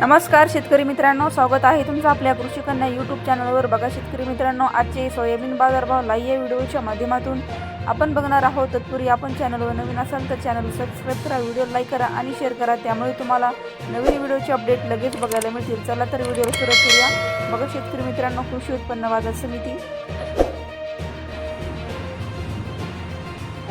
नमस्कार शेतकरी मित्रांनो, स्वागत आहे तुमचं आपल्या कृषी कन्या यूट्यूब चॅनलवर। बघा शेतकरी मित्रांनो, आजचे सोयाबीन बाजारभाव लाईव्ह या व्हिडिओच्या माध्यमातून आपण बघणार आहोत। तत्पूर्वी आपण चॅनलवर नवीन असाल तर चॅनल सबस्क्राईब करा, व्हिडिओ लाईक करा आणि शेअर करा, त्यामुळे तुम्हाला नवीन व्हिडिओचे अपडेट लगेच बघायला मिळतील। चला तर व्हिडिओ सुरू करूया। बघा शेतकरी मित्रांनो, कृषी उत्पन्न बाजार समिती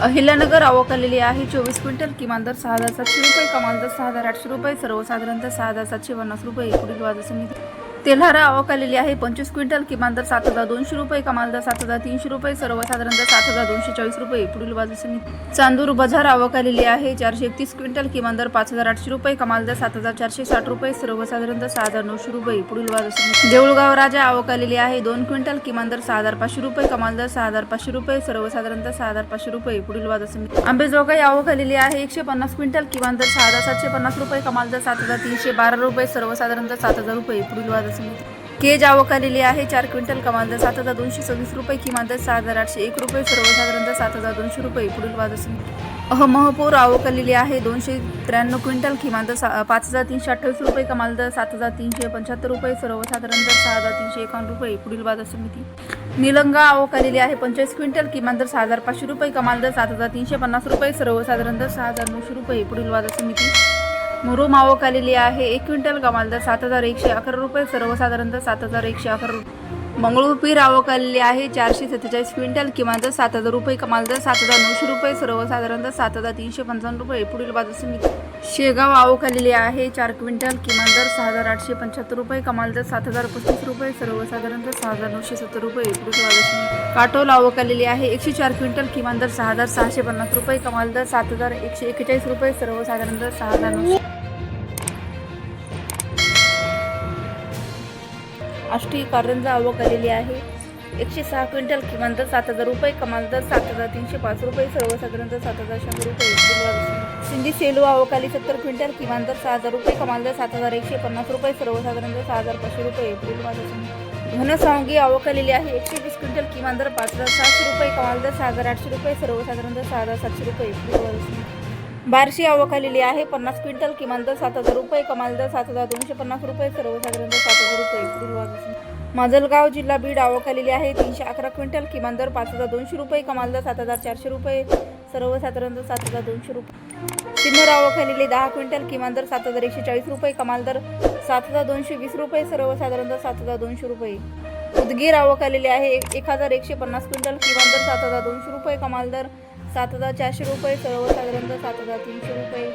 अहिल्यानगर आवक आलेली आहे 24 क्विंटल, किमान दर 6,700 रुपये, कमाल दर 6,800 रुपये, सर्वसाधारणतः 6,750 रुपये। पुढील बाजार समिती तेल्हारा आवक आलेली आहे 25 क्विंटल, किमान दर 7,200 रुपये, कमाल दर 7,300 रुपये, सर्वसाधारणतः 7,240 रुपये। पुढील बाजार समिती चांदूर बाजार आवक आलेली आहे 431 क्विंटल, किमान दर 5,800 रुपये, कमाल दर 7,460 रुपये, सर्वसाधारणतः 6,900 रुपये। पुढील बाजार समिती देऊळगाव राजा आवक आलेली आहे 2 क्विंटल, किमान दर 6,500 रुपये, कमाल दर 6,500 रुपये, सर्वसाधारणतः 6,500 रुपये। पुढील बाजार समिती आंबेजोगाई आवक आलेली आहे 150 क्विंटल, किमान दर 6,750 रुपये, कमाल दर 7,312 रुपये, सर्वसाधारणतः 7,000 रुपये। पुढील बाजार समिती केज आवक आलेली आहे 4 क्विंटल, कमाल दर 7,226 रुपये, किमान दर 6,801 रुपये, सर्वसाधारणतः 7,200 रुपये। पुढील बाजार समिती अहमदपूर आवक आलेली आहे 293 क्विंटल, किमान दर 5,328 रुपये, कमाल दर 7,375 रुपये, सर्वसाधारणतः 6,351 रुपये। पुढील बाजार समिती निलंगा आवक आलेली आहे 25 क्विंटल, किमान दर 6,500 रुपये, कमाल दर 7,350 रुपये, सर्वसाधारणतः 6,900 रुपये। पुढील बाजार समिती मुरुम आवक आलेली आहे 1 क्विंटल, कमाल दर 7,111 रुपये, सर्वसाधारणतः 7,111 रुपये। मंगळूरपीर आवक आलेली आहे 447 क्विंटल, किमान दर 7,000 रुपये, कमाल दर 7,900 रुपये, सर्वसाधारणतः 7,355 रुपये। पुढील बाजार समिती शेगाव आवक आलेली आहे 4 क्विंटल, किमान दर 6,875 रुपये, कमाल दर 7,035 रुपये, सर्वसाधारणतः 6,970 रुपये। पुढील बाजार समिती काटोल आवक आलेली आहे 104 क्विंटल, किमान दर 6,650 रुपये, कमाल दर 7,141 रुपये, सर्वसाधारणतः 6,900। आष्टी कारंजा आवक आलेली आहे 106 क्विंटल, किमान दर 7,000 रुपये, कमाल दर 7,305 रुपये, सर्वसाधारणतः 7,100 रुपये। सिंधी सेलू आवक आली 70 क्विंटल, किमान दर 6,000 रुपये, कमाल दर 7,150 रुपये, सर्वसाधारणतः 6,500 रुपये। पुढील बाजार समिती घनसावंगी आवक आलेली आहे 120 क्विंटल, किमान दर 5,700 रुपये, कमाल दर 6,800 रुपये, सर्वसाधारणतः 6,700 रुपये। पुढील बाजार समिती बार्शी आवक आलेली आहे 50 क्विंटल, किमान दर 7,000 रुपये, कमाल दर 7,250 रुपये, सर्वसाधारणतः 7,000 रुपये। पुढील बाजार समिती माजलगाव जिल्हा बीड आवक आलेली आहे 311 क्विंटल, किमान दर 5,200 रुपये, कमाल दर 7,400 रुपये, सर्वसाधारणतः 7,200 रुपये। सिन्नर आवक आलेली 10 क्विंटल, किमान दर 7,140 रुपये, कमाल दर 7,220 रुपये, सर्वसाधारणतः 7,200 रुपये। उदगीर आवक आलेली आहे 1,150 क्विंटल, किमान दर 7,200 रुपये, कमाल दर 7,400 रुपये, सर्वसाधारणतः 7,300 रुपये।